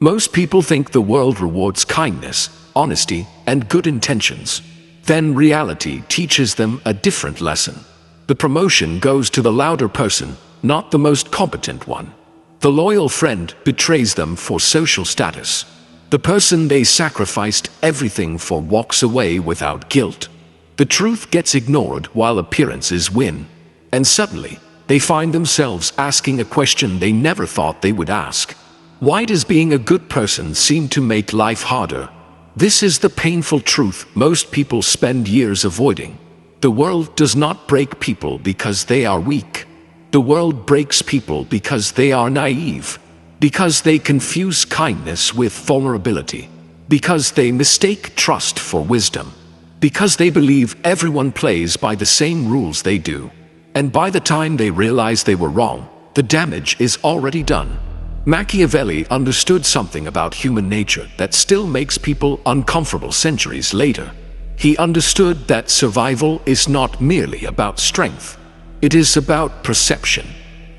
Most people think the world rewards kindness, honesty, and good intentions. Then reality teaches them a different lesson. The promotion goes to the louder person, not the most competent one. The loyal friend betrays them for social status. The person they sacrificed everything for walks away without guilt. The truth gets ignored while appearances win. And suddenly, they find themselves asking a question they never thought they would ask. Why does being a good person seem to make life harder? This is the painful truth most people spend years avoiding. The world does not break people because they are weak. The world breaks people because they are naive, because they confuse kindness with vulnerability, because they mistake trust for wisdom, because they believe everyone plays by the same rules they do. And by the time they realize they were wrong, the damage is already done. Machiavelli understood something about human nature that still makes people uncomfortable centuries later. He understood that survival is not merely about strength. It is about perception,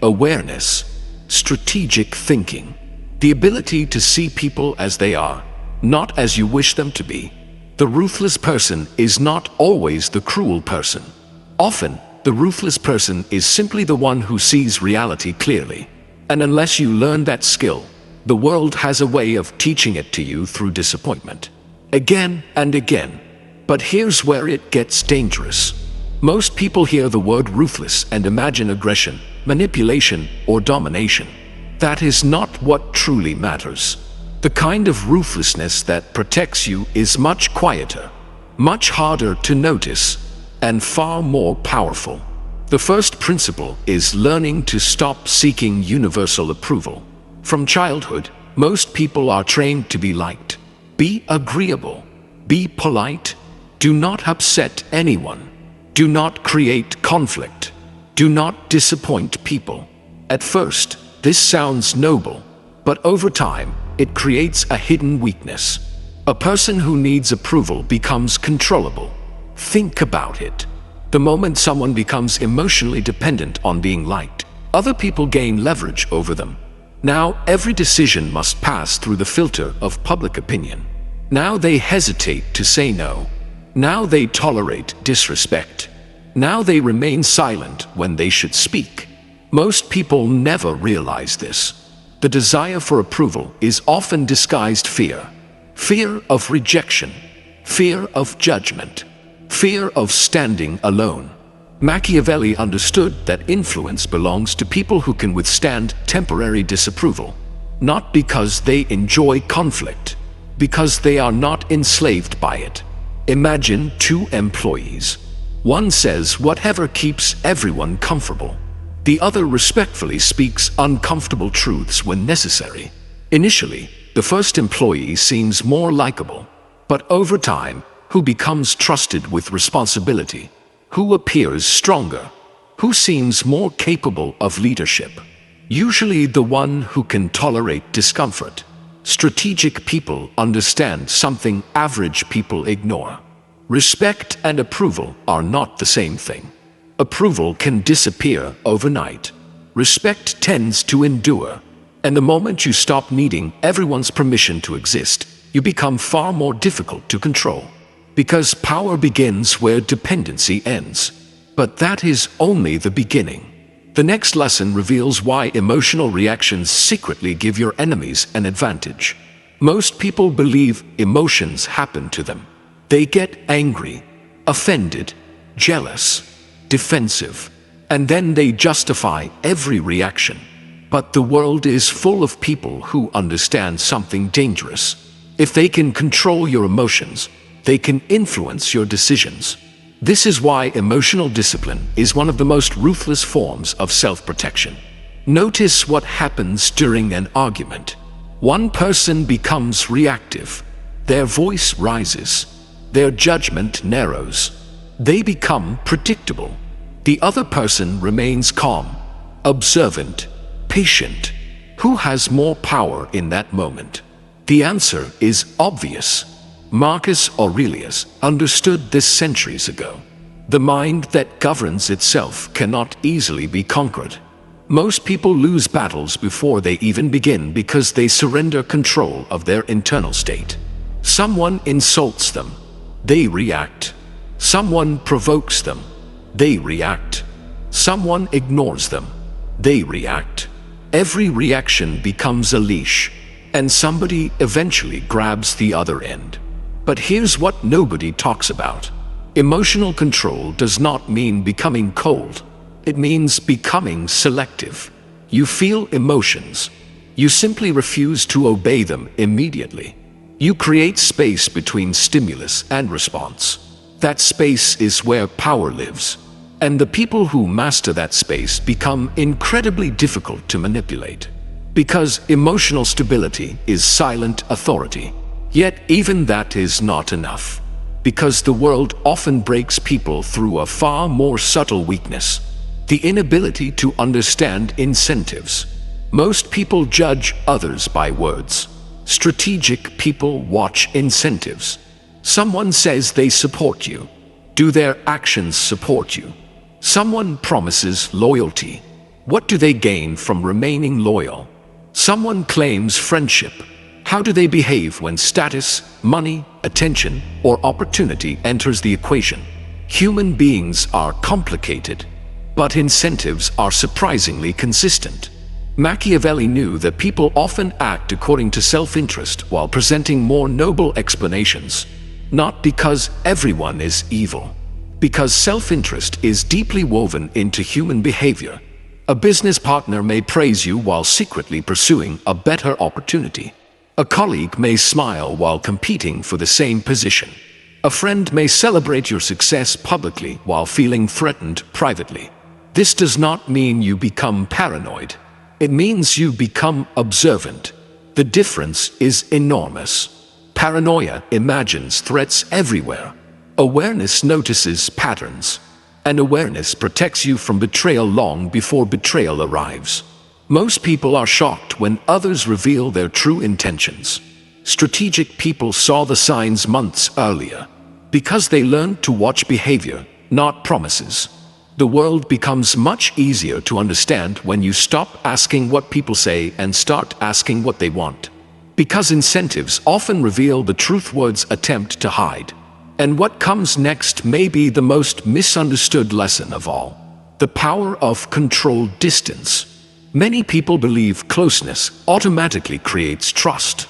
awareness, strategic thinking, the ability to see people as they are, not as you wish them to be. The ruthless person is not always the cruel person. Often, the ruthless person is simply the one who sees reality clearly. And unless you learn that skill, the world has a way of teaching it to you through disappointment. Again and again. But here's where it gets dangerous. Most people hear the word ruthless and imagine aggression, manipulation, or domination. That is not what truly matters. The kind of ruthlessness that protects you is much quieter, much harder to notice, and far more powerful. The first principle is learning to stop seeking universal approval. From childhood, most people are trained to be liked. Be agreeable. Be polite. Do not upset anyone. Do not create conflict. Do not disappoint people. At first, this sounds noble, but over time, it creates a hidden weakness. A person who needs approval becomes controllable. Think about it. The moment someone becomes emotionally dependent on being liked, other people gain leverage over them. Now every decision must pass through the filter of public opinion. Now they hesitate to say no. Now they tolerate disrespect. Now they remain silent when they should speak. Most people never realize this. The desire for approval is often disguised fear. Fear of rejection. Fear of judgment. Fear of standing alone. Machiavelli understood that influence belongs to people who can withstand temporary disapproval, not because they enjoy conflict, because they are not enslaved by it. Imagine two employees. One says whatever keeps everyone comfortable. The other respectfully speaks uncomfortable truths when necessary. Initially, the first employee seems more likable, but over time, who becomes trusted with responsibility? Who appears stronger? Who seems more capable of leadership? Usually the one who can tolerate discomfort. Strategic people understand something average people ignore. Respect and approval are not the same thing. Approval can disappear overnight. Respect tends to endure. And the moment you stop needing everyone's permission to exist, you become far more difficult to control. Because power begins where dependency ends. But that is only the beginning. The next lesson reveals why emotional reactions secretly give your enemies an advantage. Most people believe emotions happen to them. They get angry, offended, jealous, defensive, and then they justify every reaction. But the world is full of people who understand something dangerous. If they can control your emotions, they can influence your decisions. This is why emotional discipline is one of the most ruthless forms of self-protection. Notice what happens during an argument. One person becomes reactive. Their voice rises. Their judgment narrows. They become predictable. The other person remains calm, observant, patient. Who has more power in that moment? The answer is obvious. Marcus Aurelius understood this centuries ago. The mind that governs itself cannot easily be conquered. Most people lose battles before they even begin because they surrender control of their internal state. Someone insults them, they react. Someone provokes them, they react. Someone ignores them, they react. Every reaction becomes a leash, and somebody eventually grabs the other end. But here's what nobody talks about. Emotional control does not mean becoming cold. It means becoming selective. You feel emotions. You simply refuse to obey them immediately. You create space between stimulus and response. That space is where power lives. And the people who master that space become incredibly difficult to manipulate. Because emotional stability is silent authority. Yet even that is not enough. Because the world often breaks people through a far more subtle weakness. The inability to understand incentives. Most people judge others by words. Strategic people watch incentives. Someone says they support you. Do their actions support you? Someone promises loyalty. What do they gain from remaining loyal? Someone claims friendship. How do they behave when status, money, attention, or opportunity enters the equation? Human beings are complicated, but incentives are surprisingly consistent. Machiavelli knew that people often act according to self-interest while presenting more noble explanations, not because everyone is evil, because self-interest is deeply woven into human behavior. A business partner may praise you while secretly pursuing a better opportunity. A colleague may smile while competing for the same position. A friend may celebrate your success publicly while feeling threatened privately. This does not mean you become paranoid. It means you become observant. The difference is enormous. Paranoia imagines threats everywhere. Awareness notices patterns. And awareness protects you from betrayal long before betrayal arrives. Most people are shocked when others reveal their true intentions. Strategic people saw the signs months earlier. Because they learned to watch behavior, not promises. The world becomes much easier to understand when you stop asking what people say and start asking what they want. Because incentives often reveal the truth words attempt to hide. And what comes next may be the most misunderstood lesson of all. The power of controlled distance. Many people believe closeness automatically creates trust.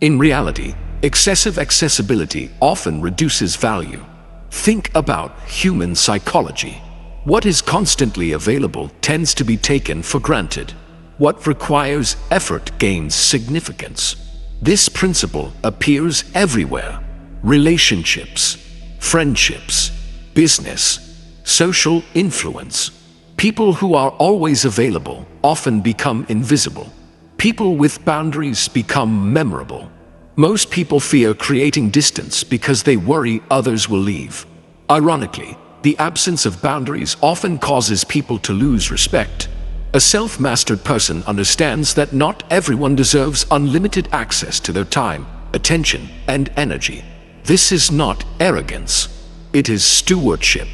In reality, excessive accessibility often reduces value. Think about human psychology. What is constantly available tends to be taken for granted. What requires effort gains significance. This principle appears everywhere. Relationships, friendships, business, social influence. People who are always available often become invisible. People with boundaries become memorable. Most people fear creating distance because they worry others will leave. Ironically, the absence of boundaries often causes people to lose respect. A self-mastered person understands that not everyone deserves unlimited access to their time, attention, and energy. This is not arrogance. It is stewardship.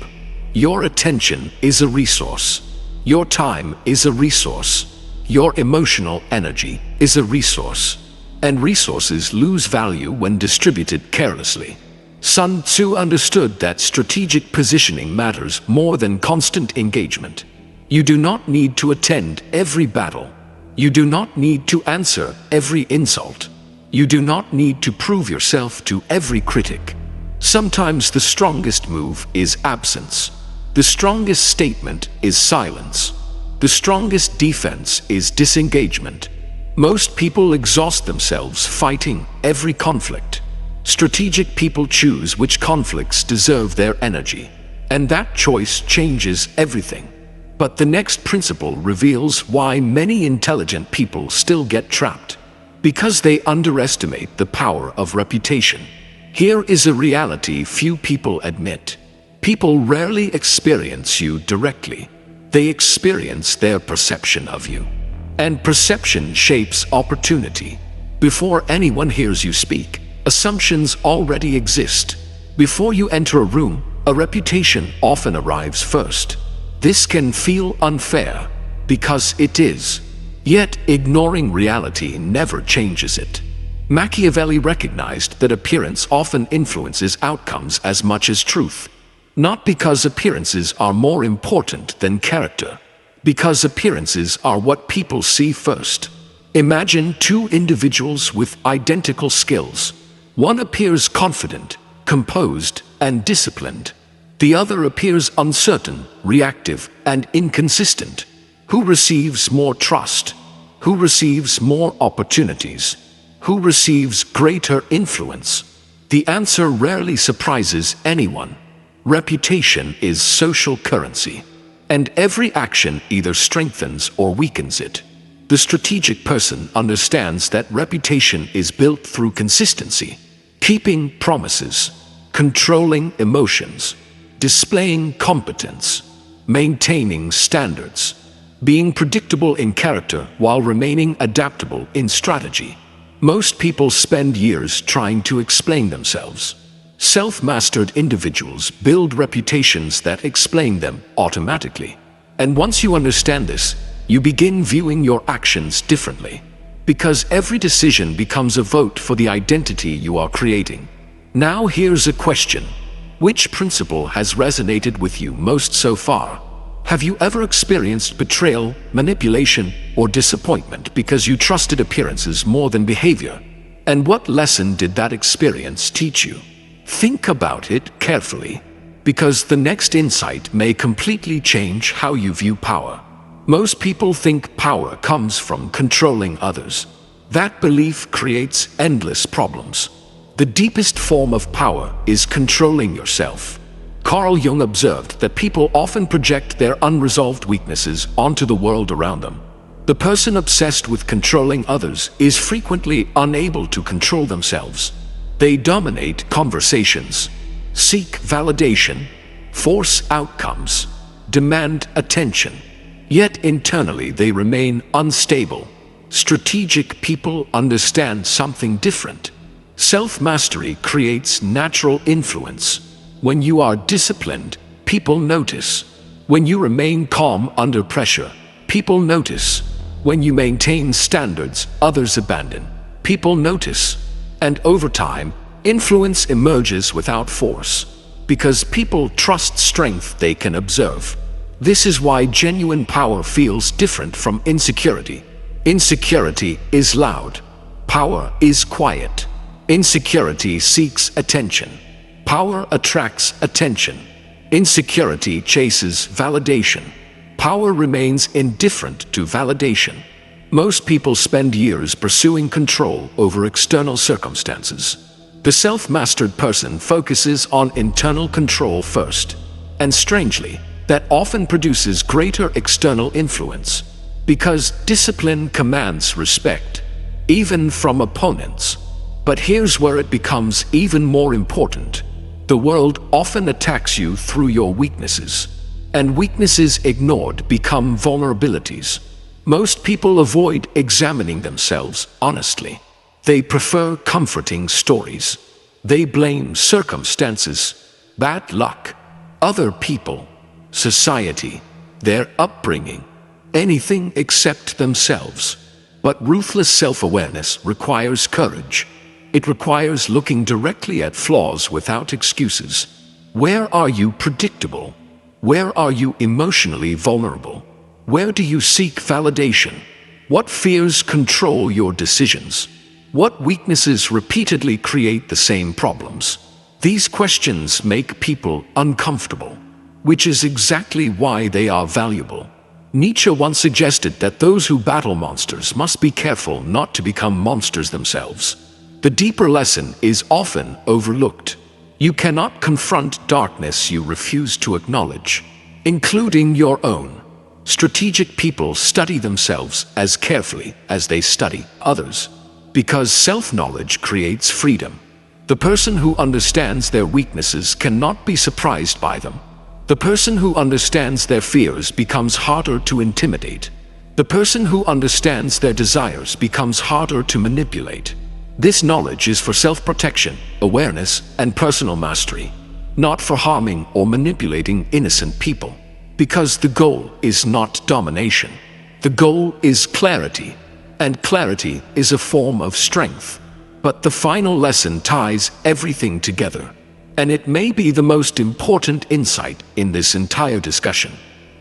Your attention is a resource. Your time is a resource. Your emotional energy is a resource. And resources lose value when distributed carelessly. Sun Tzu understood that strategic positioning matters more than constant engagement. You do not need to attend every battle. You do not need to answer every insult. You do not need to prove yourself to every critic. Sometimes the strongest move is absence. The strongest statement is silence. The strongest defense is disengagement. Most people exhaust themselves fighting every conflict. Strategic people choose which conflicts deserve their energy. And that choice changes everything. But the next principle reveals why many intelligent people still get trapped. Because they underestimate the power of reputation. Here is a reality few people admit. People rarely experience you directly. They experience their perception of you. And perception shapes opportunity. Before anyone hears you speak, assumptions already exist. Before you enter a room, a reputation often arrives first. This can feel unfair. because it is. Yet ignoring reality never changes it. Machiavelli recognized that appearance often influences outcomes as much as truth. Not because appearances are more important than character, because appearances are what people see first. Imagine two individuals with identical skills. One appears confident, composed, and disciplined. The other appears uncertain, reactive, and inconsistent. Who receives more trust? Who receives more opportunities? Who receives greater influence? The answer rarely surprises anyone. Reputation is social currency, and every action either strengthens or weakens it. The strategic person understands that reputation is built through consistency, keeping promises, controlling emotions, displaying competence, maintaining standards, being predictable in character while remaining adaptable in strategy. Most people spend years trying to explain themselves. Self-mastered individuals build reputations that explain them automatically. And once you understand this, you begin viewing your actions differently. Because every decision becomes a vote for the identity you are creating. Now here's a question. Which principle has resonated with you most so far? Have you ever experienced betrayal, manipulation, or disappointment because you trusted appearances more than behavior? And what lesson did that experience teach you? Think about it carefully, because the next insight may completely change how you view power. Most people think power comes from controlling others. That belief creates endless problems. The deepest form of power is controlling yourself. Carl Jung observed that people often project their unresolved weaknesses onto the world around them. The person obsessed with controlling others is frequently unable to control themselves. They dominate conversations, seek validation, force outcomes, demand attention. Yet internally they remain unstable. Strategic people understand something different. Self-mastery creates natural influence. When you are disciplined, people notice. When you remain calm under pressure, people notice. When you maintain standards others abandon, people notice. And over time, influence emerges without force. Because people trust strength they can observe. This is why genuine power feels different from insecurity. Insecurity is loud. Power is quiet. Insecurity seeks attention. Power attracts attention. Insecurity chases validation. Power remains indifferent to validation. Most people spend years pursuing control over external circumstances. The self-mastered person focuses on internal control first. And strangely, that often produces greater external influence. Because discipline commands respect, even from opponents. But here's where it becomes even more important. The world often attacks you through your weaknesses. And weaknesses ignored become vulnerabilities. Most people avoid examining themselves honestly. They prefer comforting stories. They blame circumstances, bad luck, other people, society, their upbringing, anything except themselves. But ruthless self-awareness requires courage. It requires looking directly at flaws without excuses. Where are you predictable? Where are you emotionally vulnerable? Where do you seek validation? What fears control your decisions? What weaknesses repeatedly create the same problems? These questions make people uncomfortable, which is exactly why they are valuable. Nietzsche once suggested that those who battle monsters must be careful not to become monsters themselves. The deeper lesson is often overlooked. You cannot confront darkness you refuse to acknowledge, including your own. Strategic people study themselves as carefully as they study others, because self-knowledge creates freedom. The person who understands their weaknesses cannot be surprised by them. The person who understands their fears becomes harder to intimidate. The person who understands their desires becomes harder to manipulate. This knowledge is for self-protection, awareness, and personal mastery, not for harming or manipulating innocent people. Because the goal is not domination. The goal is clarity, and clarity is a form of strength. But the final lesson ties everything together, and it may be the most important insight in this entire discussion.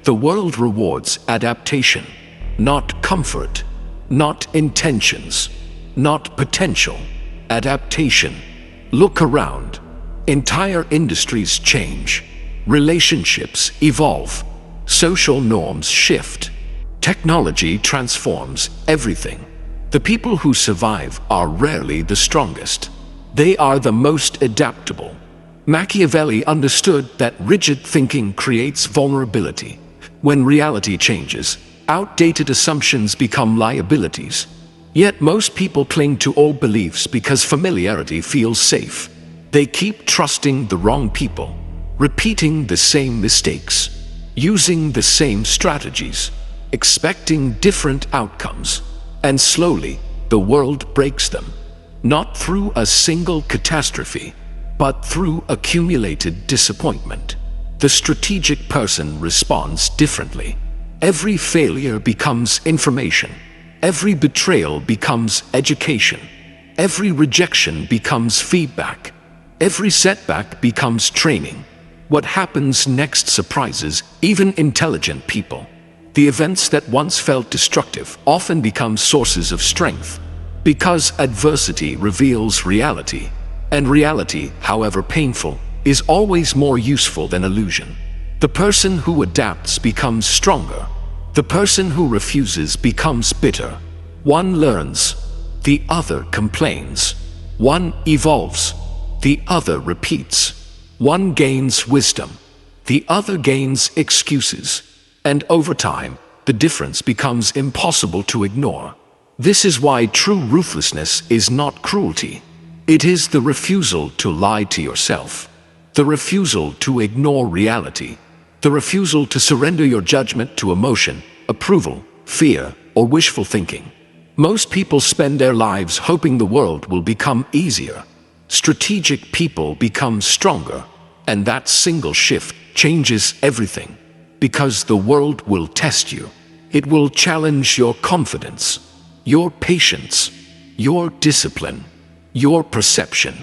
The world rewards adaptation, not comfort, not intentions, not potential. Adaptation. Look around. Entire industries change. Relationships evolve. Social norms shift. Technology transforms everything. The people who survive are rarely the strongest. They are the most adaptable. Machiavelli understood that rigid thinking creates vulnerability. When reality changes, outdated assumptions become liabilities. Yet most people cling to old beliefs because familiarity feels safe. They keep trusting the wrong people, repeating the same mistakes, using the same strategies, expecting different outcomes. And slowly, the world breaks them. Not through a single catastrophe, but through accumulated disappointment. The strategic person responds differently. Every failure becomes information. Every betrayal becomes education. Every rejection becomes feedback. Every setback becomes training. What happens next surprises even intelligent people. The events that once felt destructive often become sources of strength, because adversity reveals reality, and reality, however painful, is always more useful than illusion. The person who adapts becomes stronger. The person who refuses becomes bitter. One learns, the other complains. One evolves, the other repeats. One gains wisdom, the other gains excuses. And over time, the difference becomes impossible to ignore. This is why true ruthlessness is not cruelty. It is the refusal to lie to yourself, the refusal to ignore reality, the refusal to surrender your judgment to emotion, approval, fear, or wishful thinking. Most people spend their lives hoping the world will become easier. Strategic people become stronger, and that single shift changes everything. Because the world will test you. It will challenge your confidence, your patience, your discipline, your perception,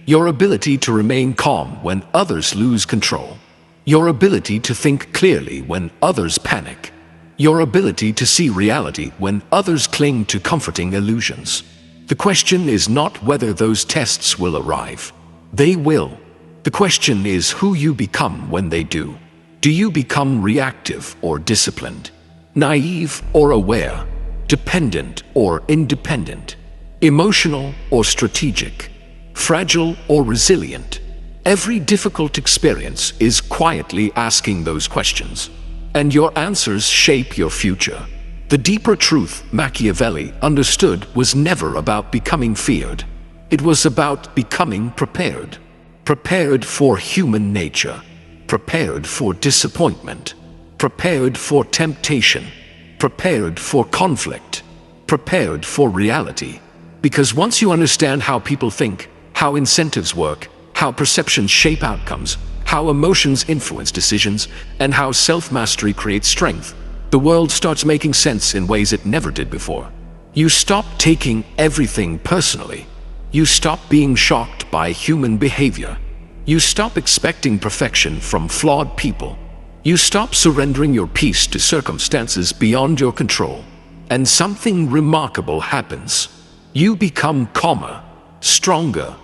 your ability to remain calm when others lose control, your ability to think clearly when others panic, your ability to see reality when others cling to comforting illusions. The question is not whether those tests will arrive. They will. The question is who you become when they do. Do you become reactive or disciplined? Naive or aware? Dependent or independent? Emotional or strategic? Fragile or resilient? Every difficult experience is quietly asking those questions, and your answers shape your future. The deeper truth Machiavelli understood was never about becoming feared. It was about becoming prepared. Prepared for human nature. Prepared for disappointment, prepared for temptation, prepared for conflict, prepared for reality. Because once you understand how people think, how incentives work, how perceptions shape outcomes, how emotions influence decisions, and how self-mastery creates strength, the world starts making sense in ways it never did before. You stop taking everything personally. You stop being shocked by human behavior. You stop expecting perfection from flawed people. You stop surrendering your peace to circumstances beyond your control. And something remarkable happens. You become calmer, stronger,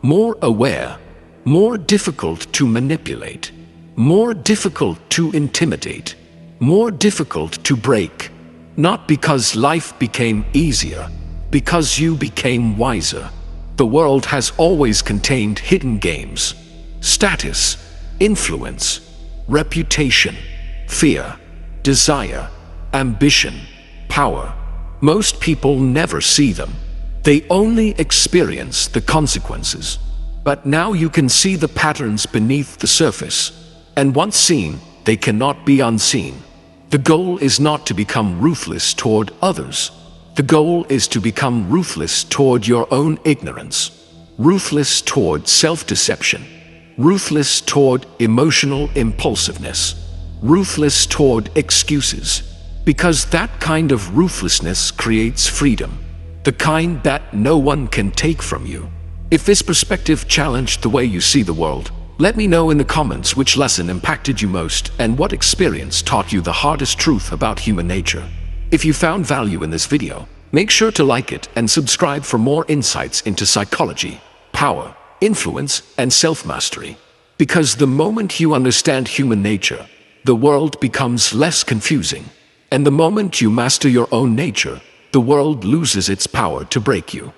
more aware, more difficult to manipulate, more difficult to intimidate, more difficult to break. Not because life became easier, because you became wiser. The world has always contained hidden games. Status, influence, reputation, fear, desire, ambition, power. Most people never see them. They only experience the consequences. But now you can see the patterns beneath the surface. And once seen, they cannot be unseen. The goal is not to become ruthless toward others. The goal is to become ruthless toward your own ignorance. Ruthless toward self-deception. Ruthless toward emotional impulsiveness. Ruthless toward excuses. Because that kind of ruthlessness creates freedom, the kind that no one can take from you. If this perspective challenged the way you see the world, let me know in the comments which lesson impacted you most and what experience taught you the hardest truth about human nature. If you found value in this video, make sure to like it and subscribe for more insights into psychology, power, influence, and self-mastery. Because the moment you understand human nature, the world becomes less confusing. And the moment you master your own nature, the world loses its power to break you.